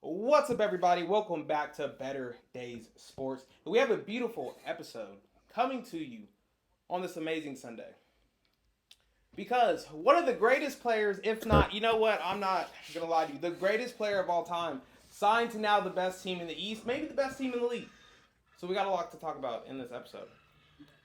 What's up, everybody? Welcome back to Better Days Sports. We have a beautiful episode coming to you on this amazing Sunday. Because one of the greatest players, if not, you know what, I'm not going to lie to you, the greatest player of all time signed to now the best team in the East, maybe the best team in the league. So we got a lot to talk about in this episode.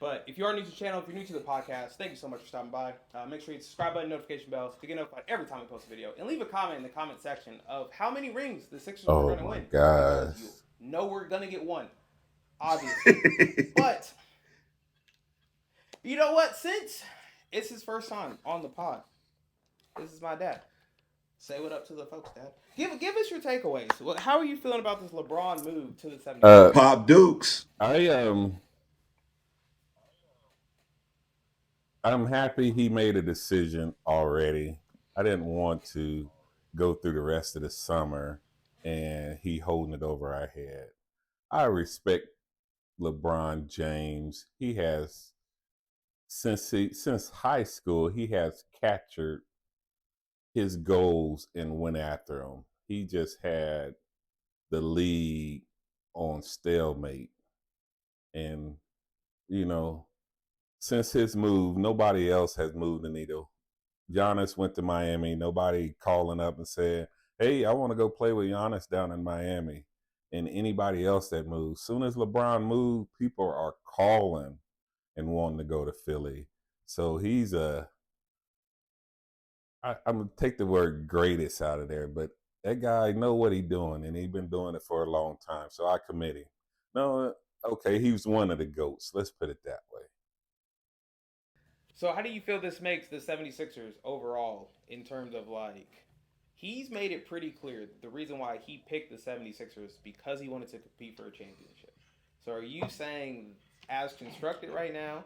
But if you are new to the channel, if you're new to the podcast, thank you so much for stopping by. Make sure you hit the subscribe button, notification bell to get notified every time we post a video. And leave a comment in the comment section of how many rings the Sixers are going to win. Gosh. Because you know we're going to get one, obviously. But, you know what? Since it's his first time on the pod, this is my dad. Say what up to the folks, Dad. Give us your takeaways. How are you feeling about this LeBron move to the 76ers? Pop Dukes. I'm happy he made a decision already. I didn't want to go through the rest of the summer and he holding it over our head. I respect LeBron James. He has since high school, he has captured his goals and went after them. He just had the league on stalemate. And, since his move, nobody else has moved the needle. Giannis went to Miami. Nobody calling up and said, hey, I want to go play with Giannis down in Miami. And anybody else that moves. Soon as LeBron moved, people are calling and wanting to go to Philly. So he's I'm going to take the word greatest out of there, but that guy know what he's doing, and he's been doing it for a long time. So I commend him. No, okay, he was one of the GOATs. Let's put it that way. So how do you feel this makes the 76ers overall in terms of he's made it pretty clear that the reason why he picked the 76ers because he wanted to compete for a championship. So are you saying as constructed right now,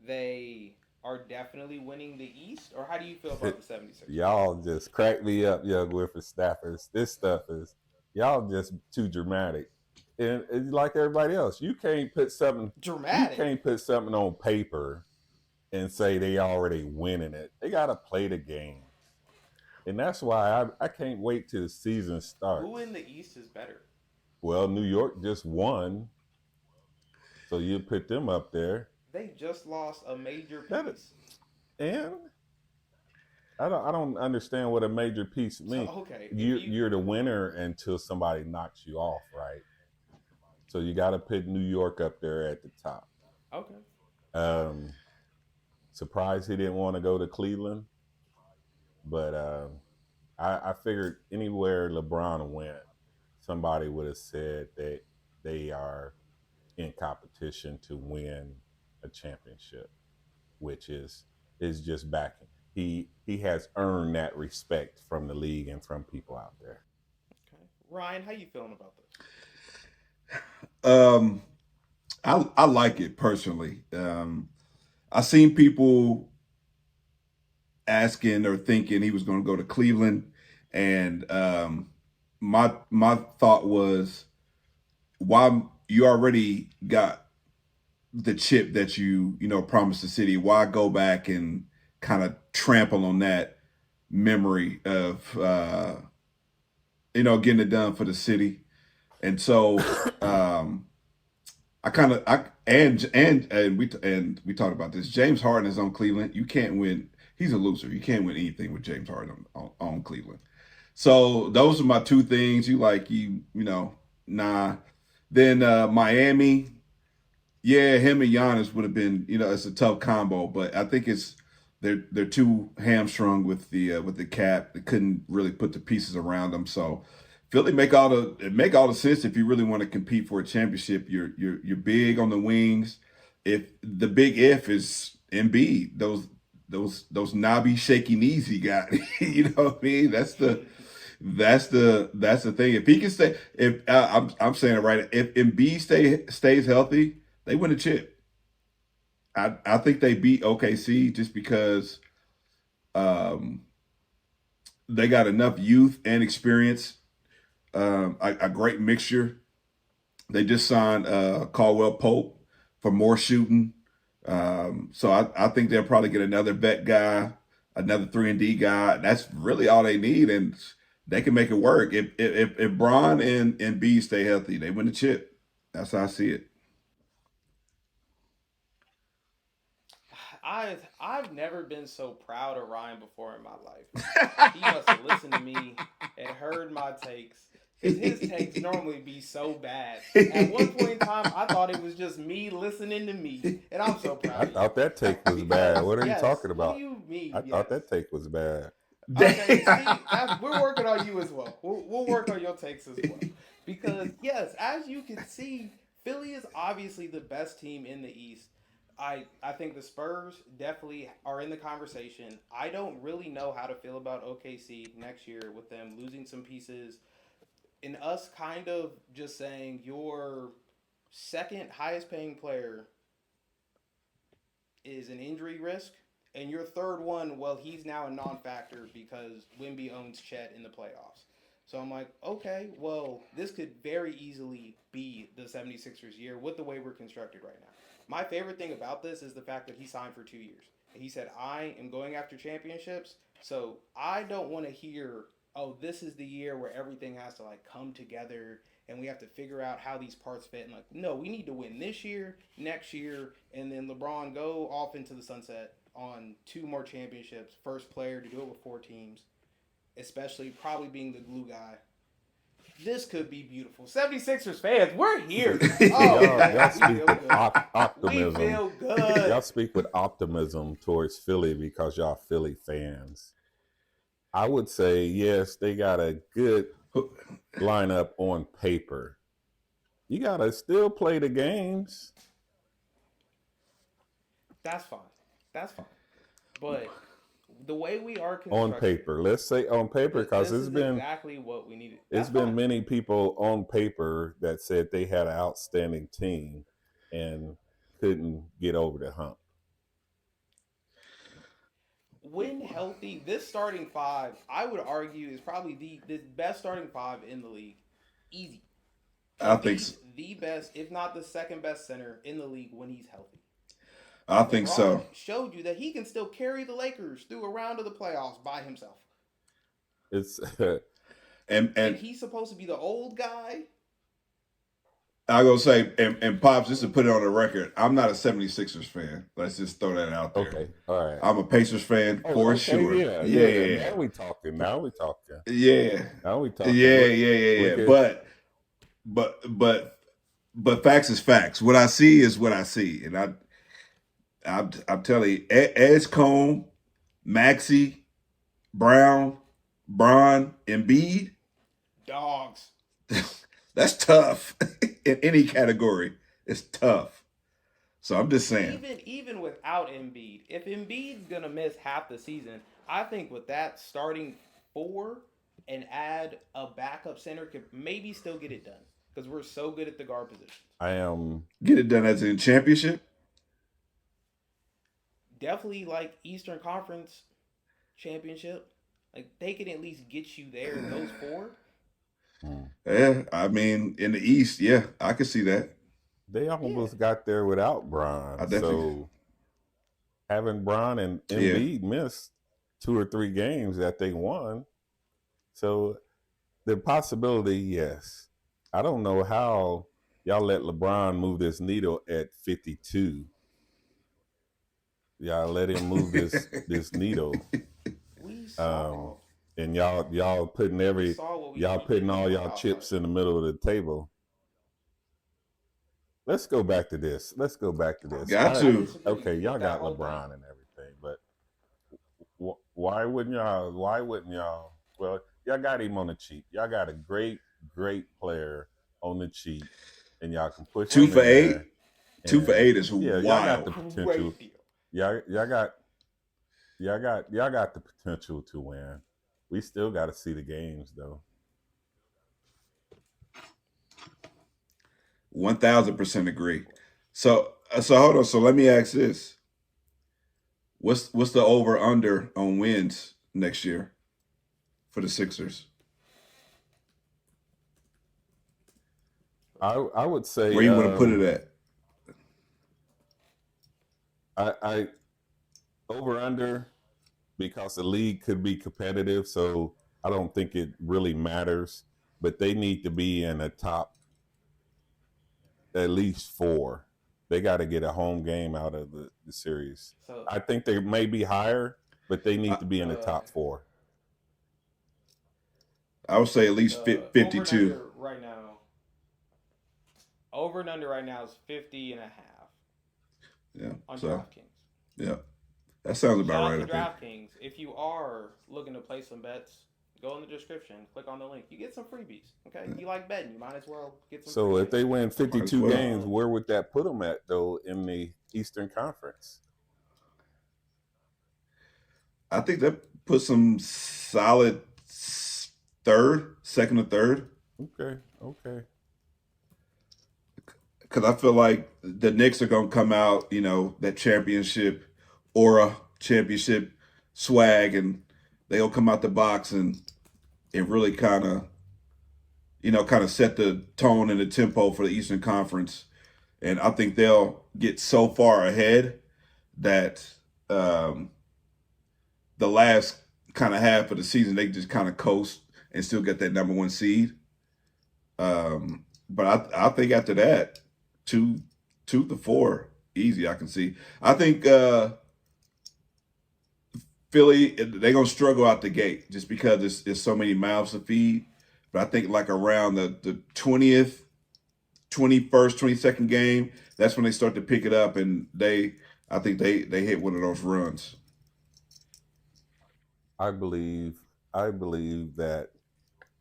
they are definitely winning the East, or how do you feel about the 76ers? Y'all just crack me up, young whippersnappers. This stuff is, y'all just too dramatic. And it's like everybody else. You can't put something dramatic. You can't put something on paper and say they already winning it. They got to play the game. And that's why I can't wait till the season starts. Who in the East is better? Well, New York just won. So you put them up there. They just lost a major piece. And I don't understand what a major piece means. So, okay. You're the winner until somebody knocks you off, right? So you got to put New York up there at the top. Okay. Surprised he didn't want to go to Cleveland. But I figured anywhere LeBron went, somebody would have said that they are in competition to win a championship, which is just backing. He has earned that respect from the league and from people out there. Okay. Ryan, how you feeling about this? I like it personally. I seen people asking or thinking he was going to go to Cleveland, and my thought was, why you already got the chip that you promised the city, why go back and kind of trample on that memory of getting it done for the city? And so we talked about this. James Harden is on Cleveland. You can't win. He's a loser. You can't win anything with James Harden on Cleveland. So those are my two things. Nah. Then Miami, yeah, him and Giannis would have been, it's a tough combo, but I think they're too hamstrung with the cap. They couldn't really put the pieces around them. So Philly make all the sense if you really want to compete for a championship. You're big on the wings. If the big if is Embiid, those knobby, shaky knees he got. You know what I mean? That's the thing. If he can stay, I'm saying it right. If Embiid stays healthy, they win a chip. I think they beat OKC just because they got enough youth and experience, a great mixture. They just signed Caldwell Pope for more shooting. So I think they'll probably get another vet guy, another 3-and-D guy. That's really all they need. And They can make it work. If Bron and B stay healthy, they win the chip. That's how I see it. I've never been so proud of Ryan before in my life. He must have listened to me and heard my takes. Because his takes normally be so bad. At one point in time, I thought it was just me listening to me. And I'm so proud I of you. thought that take was Because, bad. What are you yes, talking what about? do you mean? I thought that take was bad. Okay, see, we're working on you as well. We'll work on your takes as well. Because, yes, as you can see, Philly is obviously the best team in the East. I think the Spurs definitely are in the conversation. I don't really know how to feel about OKC next year with them losing some pieces and us kind of just saying your second highest paying player is an injury risk, and your third one, well, he's now a non-factor because Wemby owns Chet in the playoffs. So I'm like, okay, well, this could very easily be the 76ers year with the way we're constructed right now. My favorite thing about this is the fact that he signed for 2 years. And he said, I am going after championships. So I don't want to hear, oh, this is the year where everything has to like come together and we have to figure out how these parts fit. And like, no, we need to win this year, next year, and then LeBron go off into the sunset on 2 more championships. First player to do it with 4 teams, especially probably being the glue guy. This could be beautiful. 76ers fans, we're here. Oh, Y'all we speak feel with good. We optimism. feel good. Y'all speak with optimism towards Philly because y'all Philly fans. I would say yes, they got a good lineup on paper. You gotta still play the games. That's fine. That's fine. But the way we are On constructed, paper. Let's say on paper because this it's is been exactly what we needed. it's That's been fine. many people on paper that said they had an outstanding team and couldn't get over the hump. When healthy, this starting five, I would argue, is probably the best starting five in the league. Easy. I think so. Embiid's the best, if not the second best center in the league when he's healthy. I think LeBron so. showed you that he can still carry the Lakers through a round of the playoffs by himself. It's And he's supposed to be the old guy. I go say, and Pops, just to put it on the record, I'm not a 76ers fan. Let's just throw that out there. okay. All right. I'm a Pacers fan for okay, sure. Yeah. Now we talking. Yeah. Now we talking. Yeah. But facts is facts. What I see is what I see, and I'm telling you, Edgecombe, Maxey, Brown, Bron, Embiid, Dogs. that's tough in any category. It's tough. So I'm just saying. Even without Embiid, if Embiid's gonna miss half the season, I think with that starting 4 and add a backup center could maybe still get it done because we're so good at the guard positions. I am Get it done as in championship. Definitely like Eastern Conference championship. Like they can at least get you there. Those 4. Yeah, I mean, in the East, yeah, I could see that. They almost got there without Bron. So having Bron and Embiid miss 2 or 3 games that they won. So the possibility, yes. I don't know how y'all let LeBron move this needle at 52. Y'all let him move this needle. We saw. And y'all putting all y'all chips in the middle of the table. Let's go back to this. Got to. Okay, y'all got LeBron and everything, but why wouldn't y'all? Well, y'all got him on the cheap. Y'all got a great player on the cheap, and y'all can push 2 him for in 8. there. 2 for 8 is wild. Y'all got the potential. Y'all got the potential to win. We still got to see the games, though. 1000% agree. So hold on. So let me ask this: What's the over under on wins next year for the Sixers? I would say where you want to put it at? I over under because the league could be competitive. So I don't think it really matters, but they need to be in the top at least 4. They got to get a home game out of the series. So I think they may be higher, but they need I, to be in the the top 4. I would say at least the over and 52. under right now. Over and under right now is 50 and a half Yeah. on So DraftKings. yeah, that sounds about Shout right. out I to think. DraftKings. If you are looking to play some bets, go in the description, click on the link. You get some freebies. Okay, Yeah. you like betting, you might as well get some So if freebies. they win Might as 52 well. games, where would that put them at though in the Eastern Conference? I think that puts some solid third, second or third. Okay, okay. Because I feel like the Knicks are going to come out, that championship aura, championship swag, and they'll come out the box and it really kind of set the tone and the tempo for the Eastern Conference. And I think they'll get so far ahead that um, the last kind of half of the season they just kind of coast and still get that number 1 seed. But I think after that, two to 4, easy. I can see. I think Philly they're gonna struggle out the gate just because it's so many mouths to feed. But I think like around the 20th, 21st, 22nd game, that's when they start to pick it up, and I think they hit one of those runs. I believe that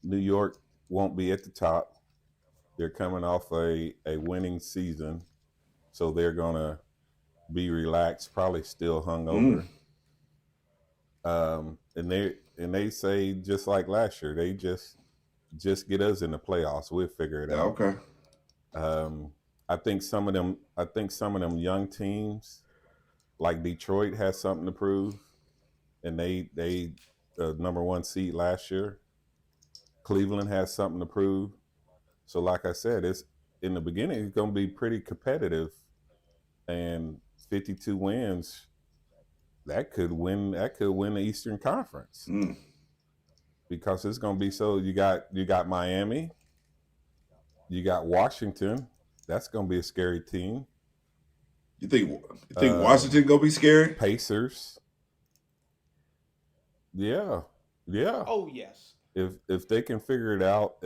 New York won't be at the top. They're coming off a winning season, so they're gonna be relaxed, probably still hungover. And they say just like last year, they just get us in the playoffs. We'll figure it Yeah, out. okay. I think some of them young teams like Detroit has something to prove, and they number 1 seed last year. Cleveland has something to prove. So like I said, it's in the beginning it's going to be pretty competitive, and 52 wins that could win the Eastern Conference Mm. because it's going to be so. You got Miami, you got Washington. That's going to be a scary team. You think Washington gonna be scary? Pacers. Yeah, yeah. Oh yes. If they can figure it out,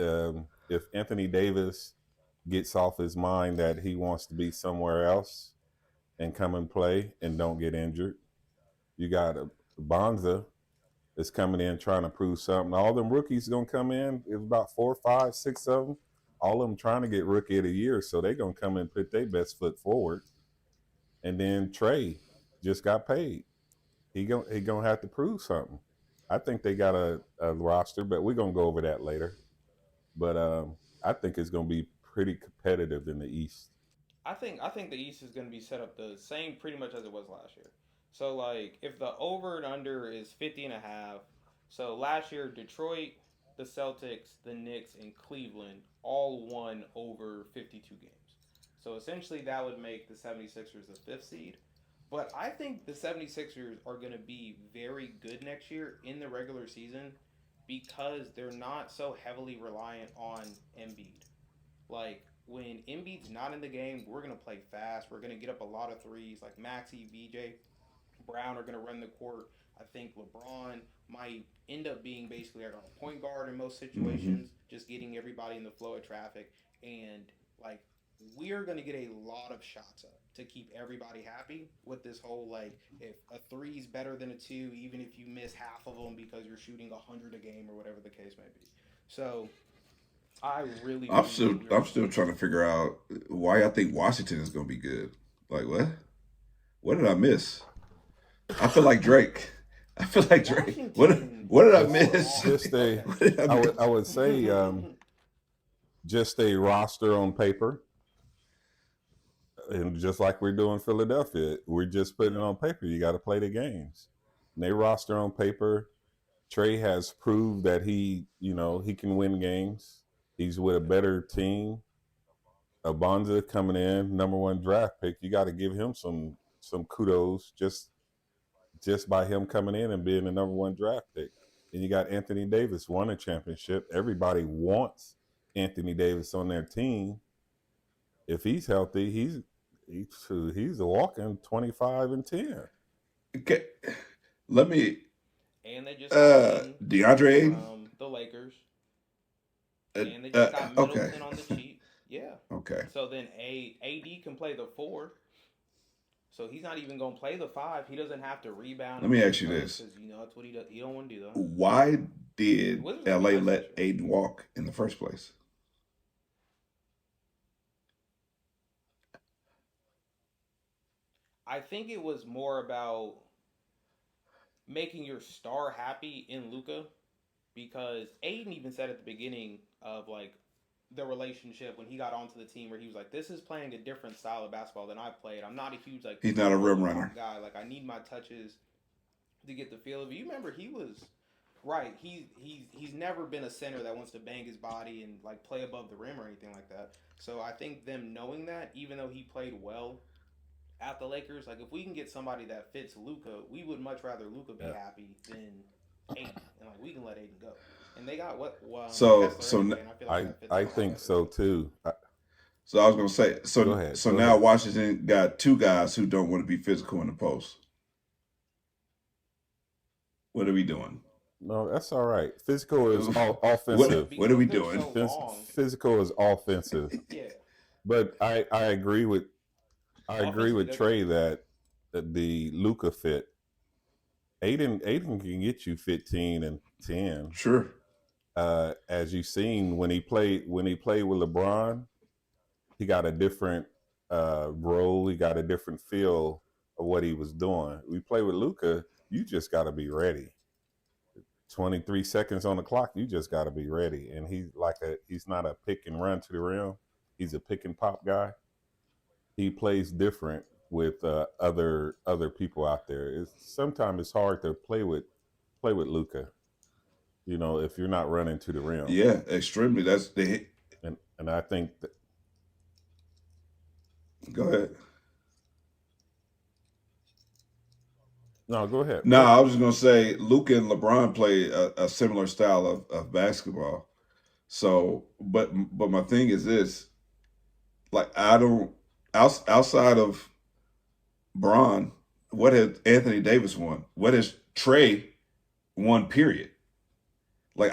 if Anthony Davis gets off his mind that he wants to be somewhere else and come and play and don't get injured, you got a Bonza is coming in trying to prove something. All them rookies gonna come in. It's about 4, 5, 6 of them. All of them trying to get rookie of the year, so they gonna come in and put their best foot forward. And then Trey just got paid. He gonna have to prove something. I think they got a roster, but we're gonna go over that later. But I think it's gonna be pretty competitive in the East. I think the East is going to be set up the same pretty much as it was last year. So like if the over and under is 50 and a half, so last year Detroit, the Celtics, the Knicks and Cleveland all won over 52 games. So essentially that would make the 76ers the 5th seed. But I think the 76ers are going to be very good next year in the regular season because they're not so heavily reliant on Embiid. Like when Embiid's not in the game, we're gonna play fast. We're gonna get up a lot of threes. Like Maxi, VJ, Brown are gonna run the court. I think LeBron might end up being basically our point guard in most Mm-hmm. situations, just getting everybody in the flow of traffic. And like we're gonna get a lot of shots up to keep everybody happy with this whole like if a three's better than a two, even if you miss half of them because you're shooting 100 a game or whatever the case may be. So I really, I'm really still think we're I'm gonna still win. trying to figure out why I think Washington is gonna be good. Like what? What did I miss? I feel like Drake. I feel like Drake. Washington What did I Just miss? overall. just a What did I I would miss? I would say Okay. just a roster on paper, and just like we're doing Philadelphia, we're just putting it on paper. You got to play the games. And they roster on paper. Trey has proved that he can win games. He's with a better team. Abonza coming in, number 1 draft pick. You got to give him some kudos just by him coming in and being the number 1 draft pick. And you got Anthony Davis won a championship. Everybody wants Anthony Davis on their team. If he's healthy, he's a walking 25-10. Okay. Let me. And they just got Aiden DeAndre Aiden. from the Lakers. And they just got Middleton on the cheap. Yeah. Okay. So then AD can play the 4. So he's not even going to play the 5. He doesn't have to rebound. Let me ask you this. Because, that's what he does. He don't want to do that. Why did LA let Aiden walk in the first place? I think it was more about making your star happy in Luka, because Aiden even said at the beginning of the relationship when he got onto the team where he was like, "This is playing a different style of basketball than I've played. I'm not a huge he's not a rim runner guy. I need my touches to get the feel of it." You remember he was right. He's never been a center that wants to bang his body and play above the rim or anything like that. So I think them knowing that, even though he played well at the Lakers, if we can get somebody that fits Luka, we would much rather Luka be happy than Aiden, and we can let Aiden go. And they got I think so too. So I was gonna say, go ahead. Now Washington got 2 guys who don't want to be physical in the post. What are we doing? No, that's all right. Physical is offensive. What are we doing? Physical is offensive. Yeah. But I agree with Trey that the Luka fit. Aiden can get you 15 and 10. Sure. As you've seen when he played with LeBron, he got a different role. He got a different feel of what he was doing. We play with Luka, you just got to be ready. 23 seconds on the clock, you just got to be ready. And he's not a pick and run to the rim. He's a pick and pop guy. He plays different with other people out there. Sometimes it's hard to play with Luka. If you're not running to the rim. Yeah, extremely. That's the and I think that. Go ahead. No, go ahead. No, I was just gonna say Luka and LeBron play a similar style of basketball. So, but my thing is this: I don't outside of Bron, what has Anthony Davis won? What has Trey won? Period.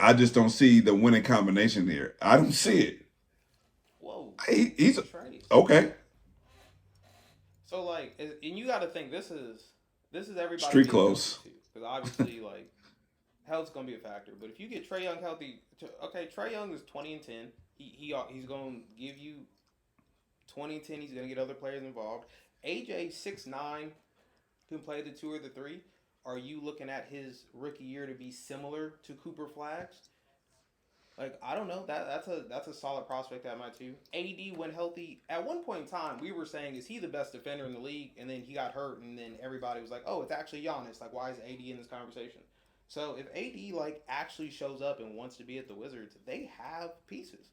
I just don't see the winning combination here. I don't see it. Whoa. He's okay. So and you got to think this is everybody street clothes, because obviously health's gonna be a factor. But if you get Trae Young healthy, okay, Trae Young is 20 and 10. He's gonna give you 20 and 10. He's gonna get other players involved. AJ 6'9" can play the 2 or the 3. Are you looking at his rookie year to be similar to Cooper Flagg's? I don't know. That's a solid prospect at my 2. AD, when healthy, at one point in time, we were saying, is he the best defender in the league? And then he got hurt, and then everybody was like, oh, it's actually Giannis. Why is AD in this conversation? So if AD actually shows up and wants to be at the Wizards, they have pieces.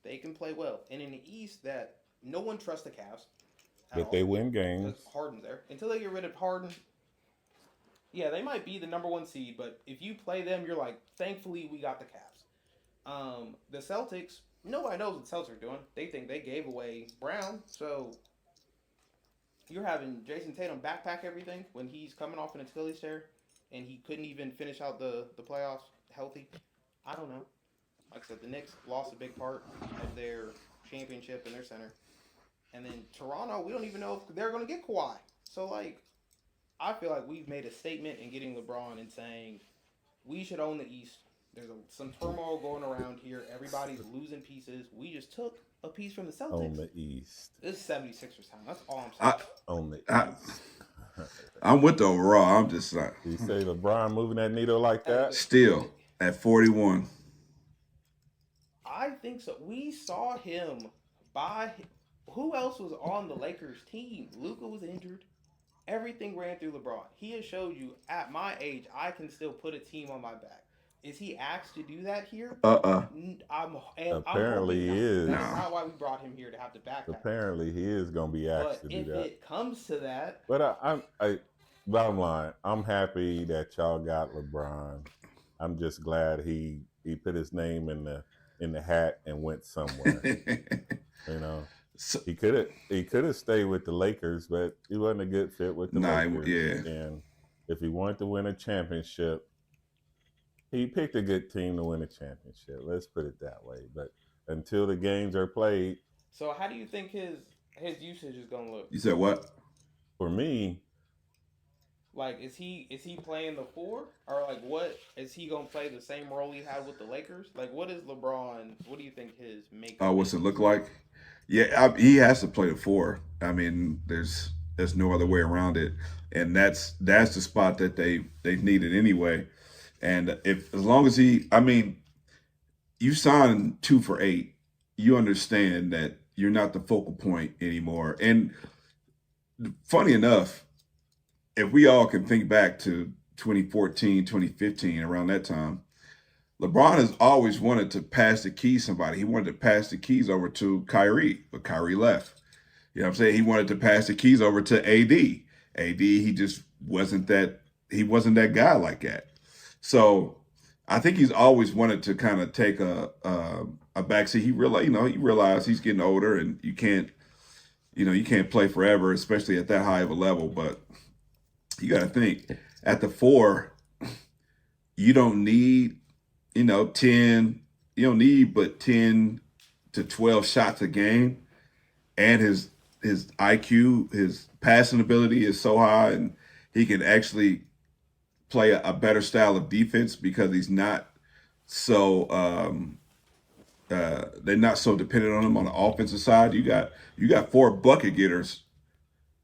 They can play well. And in the East, that no one trusts the Cavs. But they win games. Harden's there. Until they get rid of Harden, yeah, they might be the number 1 seed, but if you play them, you're thankfully we got the Cavs. The Celtics, nobody knows what the Celtics are doing. They think they gave away Brown, so you're having Jason Tatum backpack everything when he's coming off an Achilles tear, and he couldn't even finish out the playoffs healthy. I don't know. Like I said, the Knicks lost a big part of their championship and their center. And then Toronto, we don't even know if they're going to get Kawhi. So, I feel like we've made a statement in getting LeBron and saying we should own the East. There's some turmoil going around here. Everybody's losing pieces. We just took a piece from the Celtics. On the East. This is 76ers time. That's all I'm saying. On the East. I'm with the overall. I'm just like. You say LeBron moving that needle like that? Still at 41. I think so. We saw him by. Who else was on the Lakers team? Luka was injured. Everything ran through LeBron. He has showed you, at my age, I can still put a team on my back. Is he asked to do that here? Apparently he is. That's not why we brought him here, to have to backpack. Apparently he is going to be asked to do that. But if it comes to that... But bottom line, I'm happy that y'all got LeBron. I'm just glad he put his name in the hat and went somewhere. You know, So, he could have stayed with the Lakers, but he wasn't a good fit with the nah, Lakers. yeah. And if he wanted to win a championship, he picked a good team to win a championship. Let's put it that way. But until the games are played, So how do you think his usage is gonna look? You said what? for me, Like, is he playing the four, or like what is he gonna play the same role he had with the Lakers? Like, what is LeBron? What do you think his makeup What's it is? look like? Yeah, he has to play the four. I mean, there's no other way around it, and that's the spot that they needed anyway. And if as long as I mean, you sign 2 for 8, you understand that you're not the focal point anymore. And funny enough, if we all can think back to 2014, 2015, around that time, LeBron has always wanted to pass the keys to somebody. He wanted to pass the keys over to Kyrie, but Kyrie left. You know what I'm saying? He wanted to pass the keys over to AD. AD, he just wasn't that guy like that. So I think he's always wanted to kind of take a backseat. He realized he's getting older and you can't play forever, especially at that high of a level. But you got to think at the four, you don't need 10, you don't need but 10 to 12 shots a game. And his IQ, his passing ability is so high, and he can actually play a better style of defense because he's not so they're not so dependent on him on the offensive side. You got 4 bucket getters,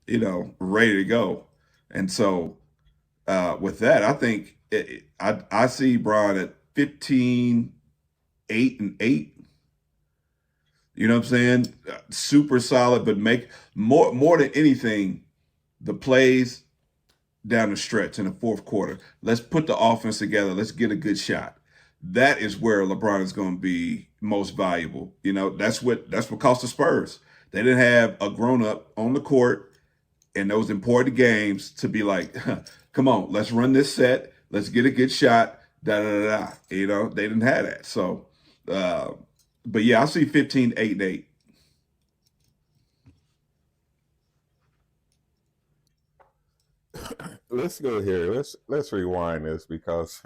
ready to go. And so with that, I think I see Brian at 15, 8-8. You know what I'm saying? Super solid, but make more than anything, the plays down the stretch in the fourth quarter. Let's put the offense together. Let's get a good shot. That is where LeBron is going to be most valuable. That's what cost the Spurs. They didn't have a grown up on the court in those important games to be like, come on, let's run this set. Let's get a good shot. Da da da da. They didn't have that. So, but yeah, I see 15, 8-8. let's go here. Let's rewind this because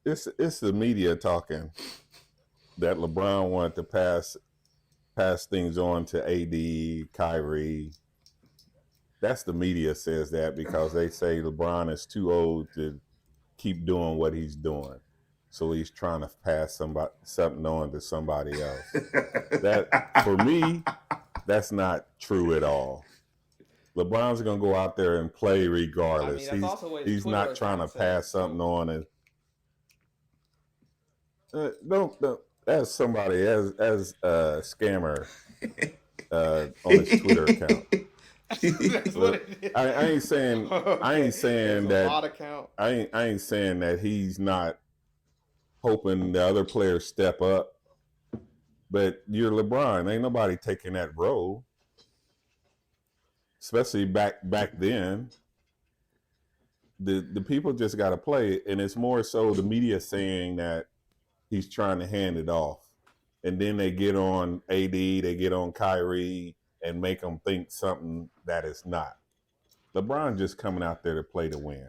it's the media talking that LeBron wanted to pass things on to AD, Kyrie. That's the media says that because they say LeBron is too old to keep doing what he's doing. So he's trying to pass something on to somebody else. That for me, that's not true at all. LeBron's gonna go out there and play I regardless. mean, that's also what his He's Twitter not trying to account says pass something too. on and don't as somebody as a scammer on his Twitter account. That's what Look, it is. I ain't saying Okay, it's a that bot account. I ain't saying that he's not hoping the other players step up, but you're LeBron. Ain't nobody taking that role, especially back then. The people just got to play, and it's more so the media saying that he's trying to hand it off, and then they get on AD, they get on Kyrie, and make them think something that is not. LeBron just coming out there to play to win.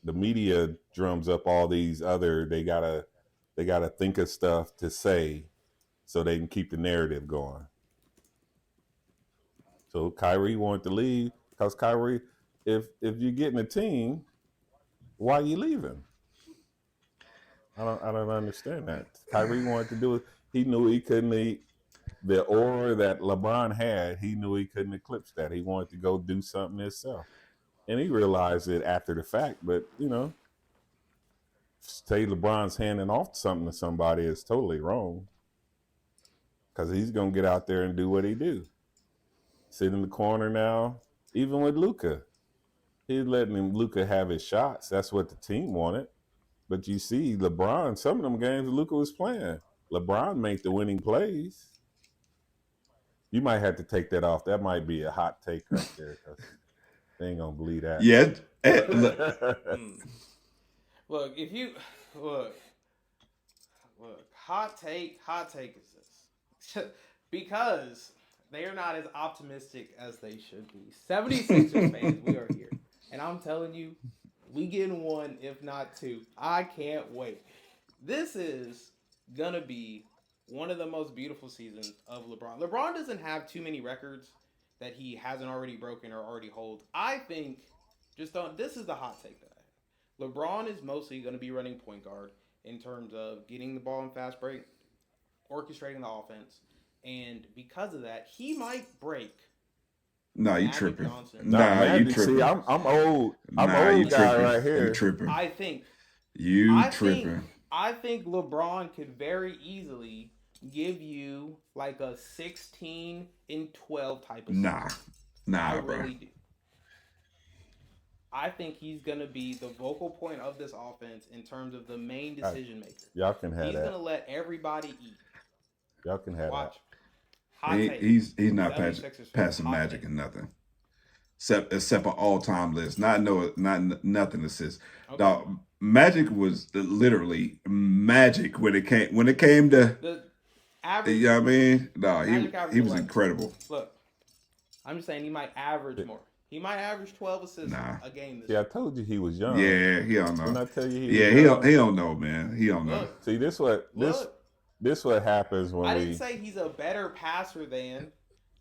The media drums up all these other they gotta think of stuff to say so they can keep the narrative going. So Kyrie wanted to leave because Kyrie, if you're getting a team, why are you leaving? I don't understand that. Kyrie wanted to do it. He knew he couldn't. The aura that LeBron had, he knew he couldn't eclipse that. He wanted to go do something himself, and he realized it after the fact. But say LeBron's handing off something to somebody is totally wrong because he's gonna get out there and do what he do. Sit in the corner now. Even with Luka, he's letting Luka have his shots. That's what the team wanted. But you see, LeBron, some of them games Luka was playing, LeBron made the winning plays. You might have to take that off. That might be a hot take right there. They ain't gonna believe that. Yeah. Look, if you look, hot take is this. Because they are not as optimistic as they should be. 76ers fans, we are here. And I'm telling you, we getting one, if not two. I can't wait. This is going to be one of the most beautiful seasons of LeBron. LeBron doesn't have too many records that he hasn't already broken or already holds. I think, this is the hot take that I have. LeBron is mostly going to be running point guard in terms of getting the ball in fast break, orchestrating the offense. And because of that, he might break. Nah, you Magic tripping. Johnson. Nah, you tripping. See, I'm old. I'm Nah, old you guy tripping. right here. You tripping. I think I think LeBron could very easily give you like a 16 and 12 type of season. Nah, I bro. really do. I think he's going to be the vocal point of this offense in terms of the main decision maker. Y'all can have He's that. going to let everybody eat. Y'all can have Watch. that. He's not passing Magic and nothing. Except an all-time list. Not nothing assists. Okay. Dog, Magic was literally magic when it came to the average. You know what I mean? No, he was incredible. Look, I'm just saying he might average more. He might average 12 assists a game this year. I told you he was young. Yeah, he don't know. Didn't I tell you he don't know, man. He don't know. See, this what happens when I didn't say he's a better passer than.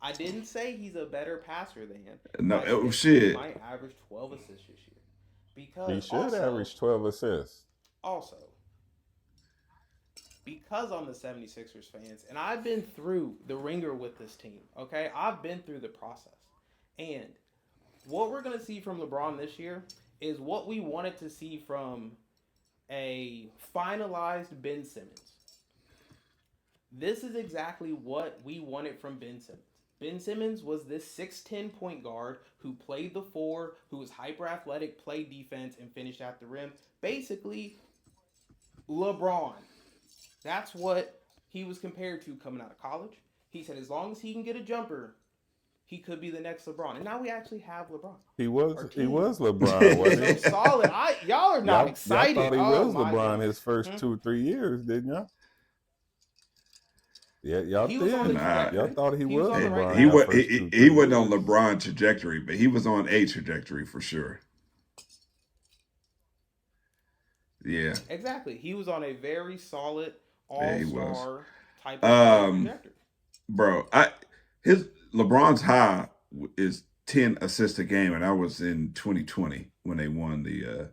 I didn't say he's a better passer than. No, shit. He might average 12 assists this year. Because he should average 12 assists. Also, because I'm the 76ers fans, and I've been through the ringer with this team, okay? I've been through the process. And what we're going to see from LeBron this year is what we wanted to see from a finalized Ben Simmons. This is exactly what we wanted from Ben Simmons. Ben Simmons was this 6'10 point guard who played the four, who was hyper athletic, played defense, and finished at the rim. Basically, LeBron. That's what he was compared to coming out of college. He said as long as he can get a jumper, he could be the next LeBron. And now we actually have LeBron. He was LeBron, wasn't he? So solid. Y'all are not excited. Y'all thought he was LeBron his first 2 or 3 years, didn't y'all? Yeah, y'all did. Y'all thought he was LeBron. He wasn't on LeBron trajectory, but he was on a trajectory for sure. Yeah. Exactly. He was on a very solid all-star type of trajectory. Bro, LeBron's high is 10 assists a game, and I was in 2020 when they won a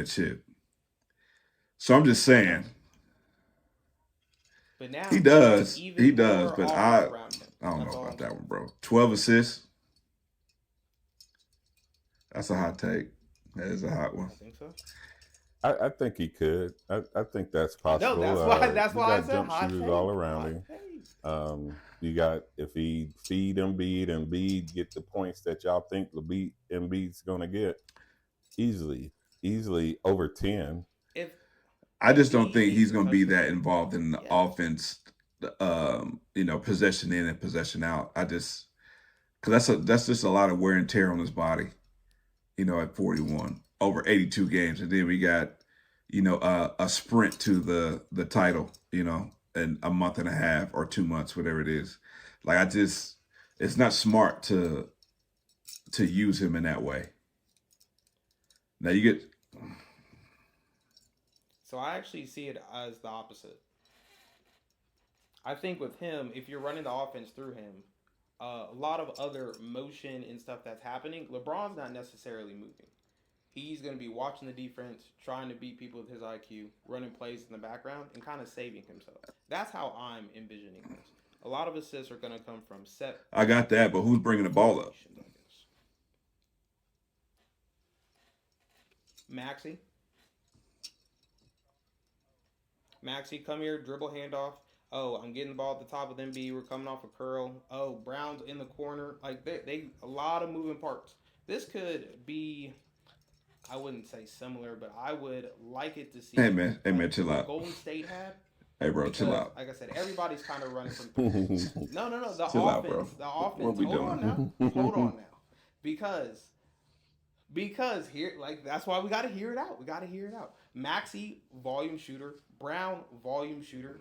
chip. So I'm just saying. But now he does, but I don't know about that one, bro. 12 assists. That's a hot take. That is a hot one. I think so. I think he could. I think that's possible. No, that's why I said jump shooters all around him. You got, if he feed Embiid, Embiid get the points that y'all think Embiid's gonna get, easily over 10. I just don't think he's going to be that involved in the offense, possession in and possession out. Because that's just a lot of wear and tear on his body, at 41, over 82 games. And then we got, a sprint to the title, in a month and a half or 2 months, whatever it is. Like, it's not smart to use him in that way. Now you get... So I actually see it as the opposite. I think with him, if you're running the offense through him, a lot of other motion and stuff that's happening, LeBron's not necessarily moving. He's going to be watching the defense, trying to beat people with his IQ, running plays in the background, and kind of saving himself. That's how I'm envisioning this. A lot of assists are going to come from set. I got that, but who's bringing the ball up? Maxey, come here, dribble handoff. Oh, I'm getting the ball at the top of Embiid. We're coming off a curl. Oh, Brown's in the corner. Like they a lot of moving parts. This could be, I wouldn't say similar, but I would like it to see. Hey man, chill out. Golden State had. Hey bro, chill out. Like I said, everybody's kind of running from. No. The chill offense. Out, bro. The offense. What we doing? Hold on now. Because Because here, like, that's why we got to hear it out. We got to hear it out. Maxey, volume shooter. Brown, volume shooter.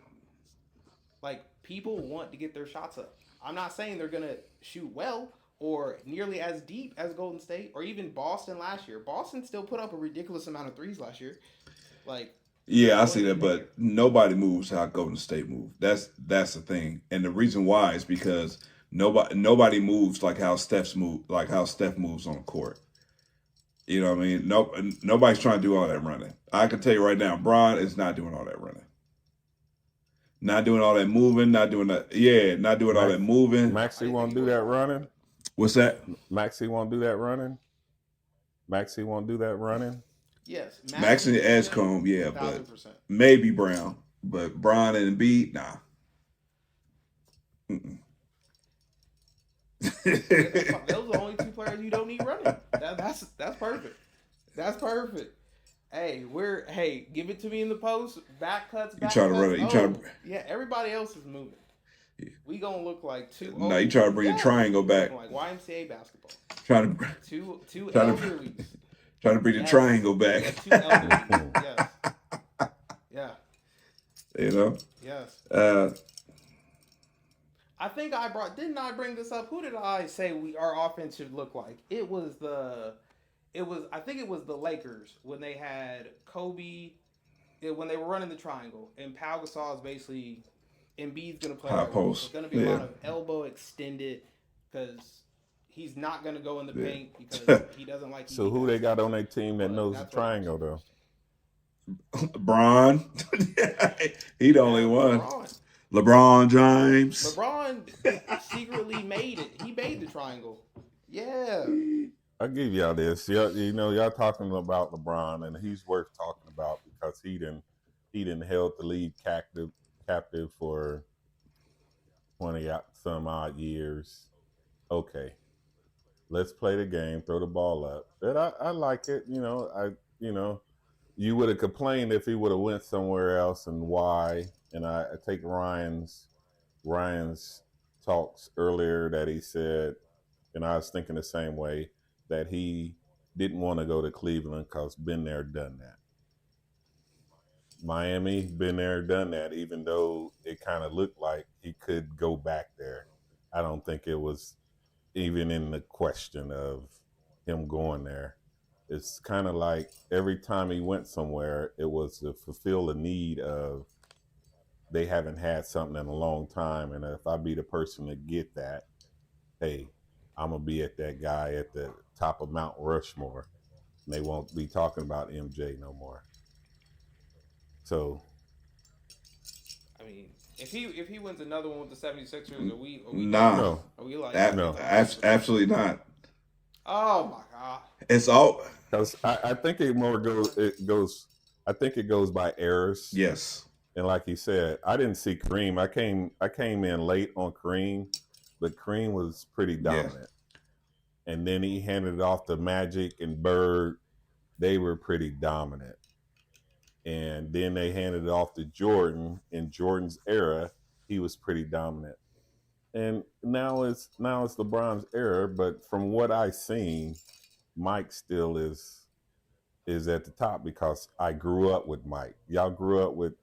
Like, people want to get their shots up. I'm not saying they're going to shoot well or nearly as deep as Golden State or even Boston last year. Boston still put up a ridiculous amount of threes last year. Like, Yeah, I see that, but nobody moves how Golden State moved. That's the thing, and the reason why is because nobody moves like how Steph moves on the court. You know what I mean? Nobody's trying to do all that running. I can tell you right now, Bron is not doing all that running. Not doing all that moving, not doing that. Yeah, not doing all that moving. Maxey won't do that running. What's that? Maxey won't do that running. Maxey won't do that running. Yes, Maxey and Edgecombe, yeah, 1,000%. but maybe Brown, but Bron and Embiid, nah. Those are the only two players you don't need running. That's perfect. That's perfect. Hey, give it to me in the post. Back cuts. You trying to run it? Yeah, everybody else is moving. Yeah. We gonna look like two. No, you trying to bring the triangle back? Like YMCA basketball. Trying to two elderly. Trying to bring the triangle back. Two elderly. Yes. Yeah. You know. Yes. I think didn't I bring this up? Who did I say our offense should look like? I think it was the Lakers when they had Kobe, when they were running the triangle, and Pau Gasol is basically, Embiid's going to play high post. It's going to be a lot of elbow extended because he's not going to go in the paint because he doesn't like. So who they got on their team that knows the triangle though? Bron. He the only one. LeBron James. LeBron secretly made it. He made the triangle. Yeah. I'll give y'all this. Y'all talking about LeBron, and he's worth talking about because he didn't held the league captive for 20 some odd years. Okay, let's play the game. Throw the ball up. But I like it. You would have complained if he would have went somewhere else, and why? And I take Ryan's talks earlier that he said, and I was thinking the same way, that he didn't want to go to Cleveland because been there, done that. Miami, been there, done that, even though it kind of looked like he could go back there. I don't think it was even in the question of him going there. It's kind of like every time he went somewhere, it was to fulfill the need of they haven't had something in a long time. And if I be the person to get that, hey, I'm going to be at that guy at the top of Mount Rushmore. And they won't be talking about MJ no more. So, I mean, if he wins another one with the 76ers, are we nah. Are we like no, absolutely not. Oh my God. It's all because I think it goes by errors. Yes. And like you said, I didn't see Kareem. I came in late on Kareem, but Kareem was pretty dominant. Yeah. And then he handed it off to Magic and Bird. They were pretty dominant. And then they handed it off to Jordan. In Jordan's era, he was pretty dominant. And now it's LeBron's era, but from what I've seen, Mike still is at the top because I grew up with Mike. Y'all grew up with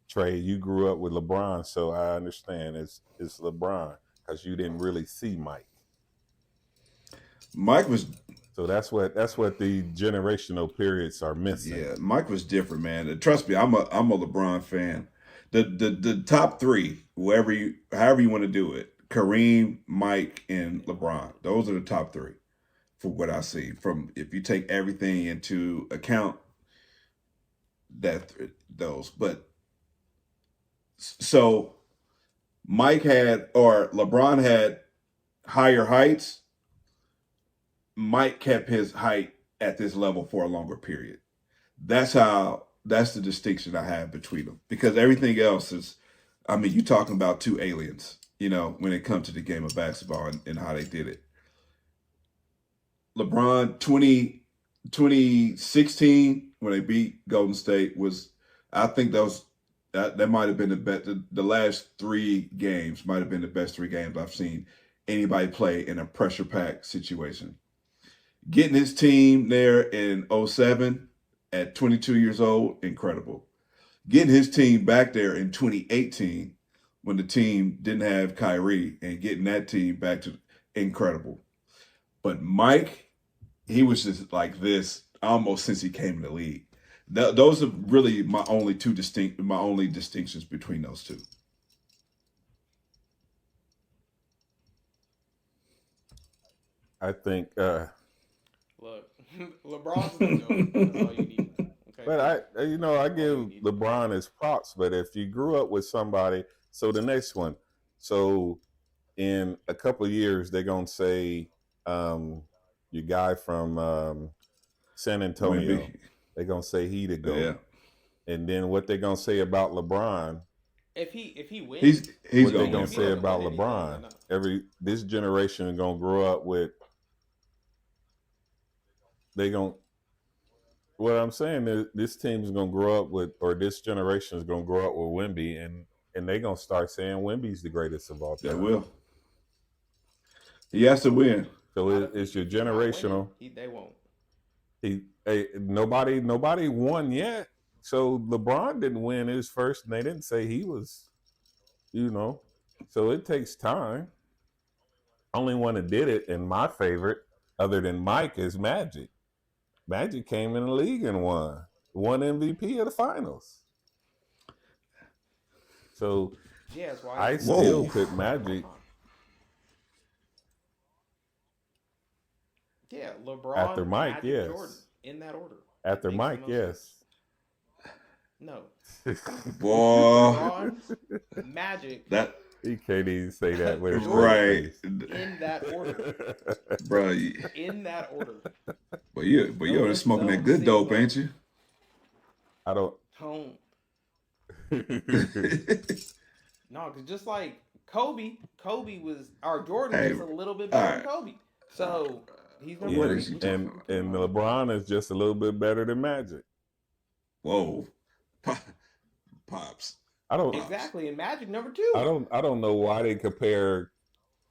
Trey, you grew up with LeBron, so I understand it's LeBron because you didn't really see Mike. Mike was. So that's what the generational periods are missing. Yeah, Mike was different, man. Trust me, I'm a LeBron fan. The top three, however you want to do it, Kareem, Mike, and LeBron. Those are the top three for what I see. From if you take everything into account, but. So LeBron had higher heights. Mike kept his height at this level for a longer period. That's the distinction I have between them, because everything else is, I mean, you're talking about two aliens, when it comes to the game of basketball and how they did it. LeBron 2016 when they beat Golden State I think that might have been the last 3 games might have been the best 3 games I've seen anybody play in a pressure-packed situation. Getting his team there in '07 at 22 years old, incredible. Getting his team back there in 2018 when the team didn't have Kyrie and getting that team back to incredible. But Mike, he was just like this almost since he came in the league. Those are really my only distinctions between those two. I think, Look, LeBron's the GOAT. That's all you need. Okay, but I all you give need. LeBron his props. But if you grew up with somebody, so the next one, so in a couple of years, they're gonna say, your guy from San Antonio, Wemby, they're gonna say he the yeah, GOAT. And then what they're gonna say about LeBron, If he wins, he's what they gonna gonna win, if he say bro. doesn't about win anything, then LeBron. no. This generation is gonna grow up with they gonna what I'm saying is this team is gonna grow up with, or this generation is gonna grow up with Wemby, and they're gonna start saying Wemby's the greatest of all They time. will. He has to win. So Not it's your if he's not winning, generational. they won't. Nobody won yet. So LeBron didn't win his first, and they didn't say he was, you know. So it takes time. Only one that did it, and my favorite, other than Mike, is Magic. Magic came in the league and won MVP of the finals. So Yeah, that's why I he's still Whoa. put Magic Yeah, LeBron, after Mike, Magic, Jordan, yes. in that order. After Makes the Mike, most yes. No, Boy, LeBron, Magic, that He can't even say that with a straight right, face. in that order. bro. In that order. But you're smoking that good dope, ain't you? I don't. Don't. No, because just like Kobe was, or Jordan Hey, just a little bit all better right. than Kobe. So he's What number is three. you talking about? And LeBron is just a little bit better than Magic. Whoa, pops. I don't. Exactly, and Magic number two. I don't know why they compare.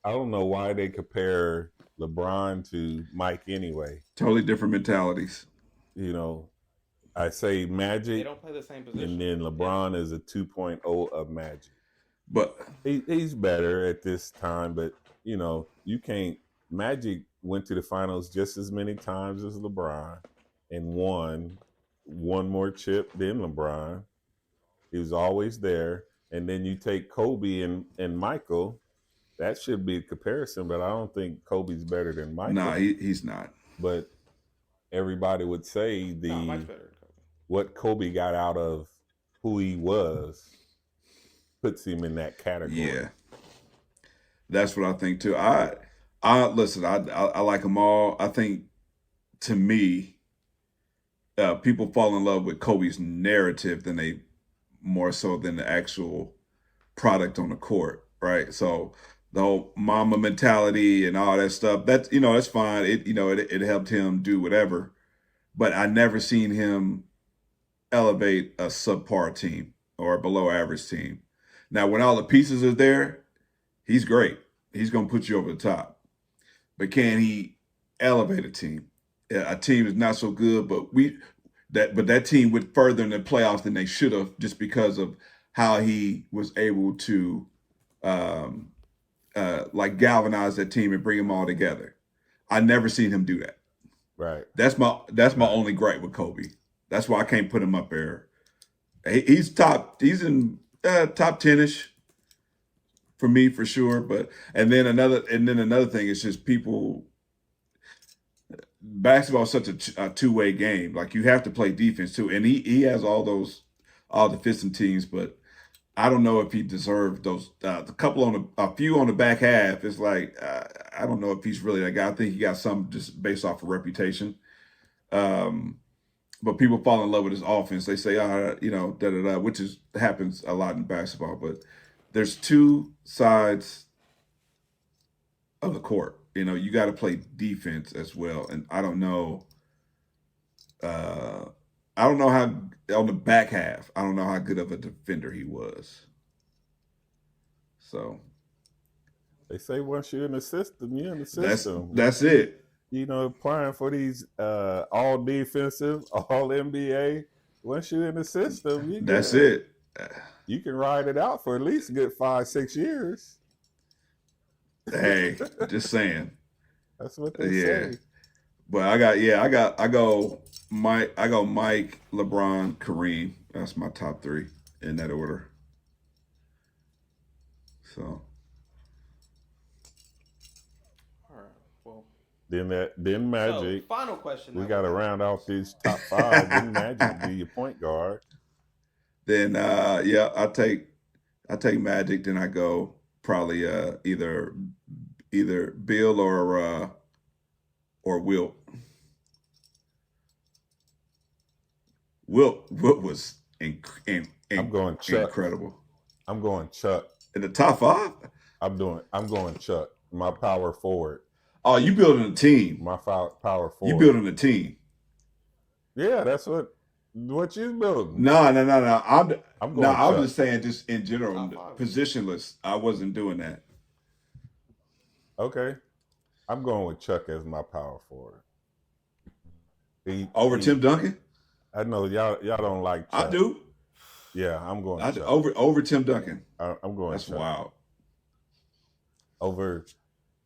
I don't know why they compare LeBron to Mike anyway. Totally different mentalities. You know, I say They Magic, don't play the same position. and then LeBron is a 2.0 of Magic. But He's better at this time, but you know, you can't. Magic went to the finals just as many times as LeBron and won one more chip than LeBron. He was always there. And then you take Kobe and Michael, that should be a comparison, but I don't think Kobe's better than Michael. nah, he's not. But everybody would say No, Mike's better than Kobe. what Kobe got out of who he was puts him in that category. Yeah, that's what I think too. I listen. I like them all. I think to me, people fall in love with Kobe's narrative than they more so than the actual product on the court, right? So the whole mama mentality and all that stuff, that's that's fine. It helped him do whatever. But I never seen him elevate a subpar team or a below average team. Now when all the pieces are there, he's great. He's gonna put you over the top. But can he elevate a team? A team is not so good, but that team went further in the playoffs than they should have, just because of how he was able to like galvanize that team and bring them all together. I never seen him do that. Right. That's my only gripe with Kobe. That's why I can't put him up there. He's top. He's in top 10ish for me for sure. But and then another thing is just people. Basketball is such a two-way game. Like you have to play defense too, and he has all the fits and teams. But I don't know if he deserved those. A few on the back half. It's like I don't know if he's really that guy. I think he got some just based off of reputation. But people fall in love with his offense. They say, which happens a lot in basketball. But there's two sides of the court. You got to play defense as well. And I don't know. I don't know how on the back half. I don't know how good of a defender he was. So they say once you're in the system, you're in the system. That's it. applying for these all defensive, all NBA. Once you're in the system, you That's good. it. You can ride it out for at least a good 5-6 years. Hey, just saying. That's what they Yeah. say. But I go Mike, LeBron, Kareem. That's my top three in that order. So All right. Well, Then Magic. so final question. We that got to have. round off these top five. Then Magic be your point guard. then I take Magic, then I go probably either Bill or Wilt. Wilt was I'm going Chuck. incredible. I'm going Chuck. In the top five? I'm going Chuck. My power forward. Oh, you building a team. My power forward. You building a team. Yeah, that's what you building. No. I'm going I'm Chuck. just saying, just in general, positionless. I wasn't doing that. Okay. I'm going with Chuck as my power forward. Over Tim Duncan? I know y'all don't like Chuck. I do. Yeah, I'm going Chuck. Over Tim Duncan. I'm going That's Chuck. wild. Over,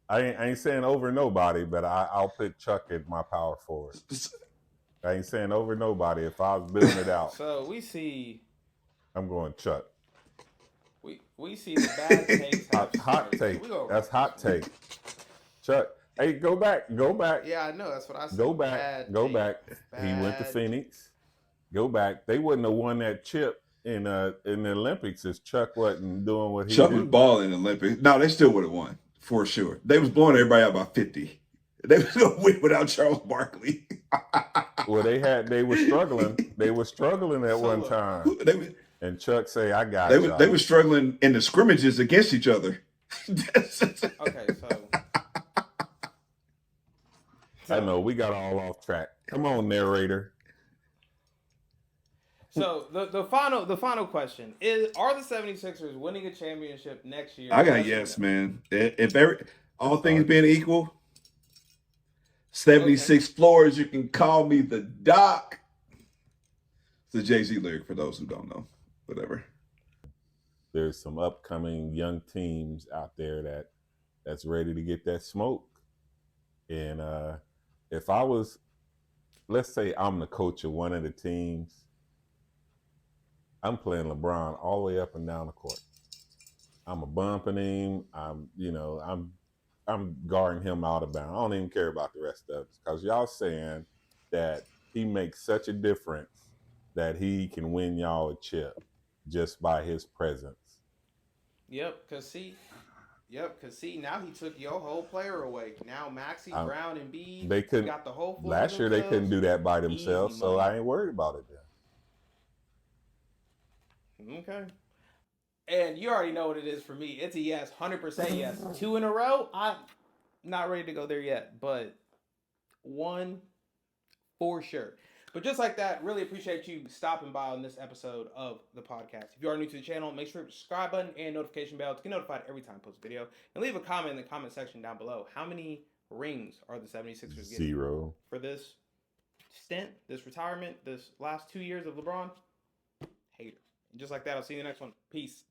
I ain't saying over nobody, but I'll put Chuck as my power forward. I ain't saying over nobody. If I was building it out, So we see. I'm going Chuck. We see the bad takes. Hot take. That's hot take. Chuck. Hey, go back. Yeah, I know. That's what I said. Go back. He went to Phoenix. Go back. They wouldn't have won that chip in the Olympics if Chuck wasn't doing what he Chuck did. was balling in the Olympics. No, they still would have won for sure. They was blowing everybody out by 50. They was going to win without Charles Barkley. Well, they were struggling. They were struggling at one time. And Chuck say, "I got you." They were struggling in the scrimmages against each other. Okay, so I know we got all off track. Come on, narrator. So the final question is: are the 76ers winning a championship next year? I got yes, man. If all things being equal, 76 floors, you can call me the Doc. It's the Jay-Z lyric for those who don't know. Whatever. There's some upcoming young teams out there that's ready to get that smoke. And if I was, let's say I'm the coach of one of the teams, I'm playing LeBron all the way up and down the court. I'm bumping him. I'm guarding him out of bounds. I don't even care about the rest of it because y'all saying that he makes such a difference that he can win y'all a chip just by his presence. Yep, cause see, now he took your whole player away. Now Maxey, Brown, and B, they couldn't. Got the whole floor last year they couldn't do that by themselves, so I ain't worried about it then. Okay. And you already know what it is for me. It's a yes, 100% yes. 2 in a row, I'm not ready to go there yet, but 1 for sure. But just like that, really appreciate you stopping by on this episode of the podcast. If you are new to the channel, make sure to subscribe button and notification bell to get notified every time I post a video. And leave a comment in the comment section down below. How many rings are the 76ers getting? 0. For this stint, this retirement, this last 2 years of LeBron? Hater. And just like that, I'll see you in the next one. Peace.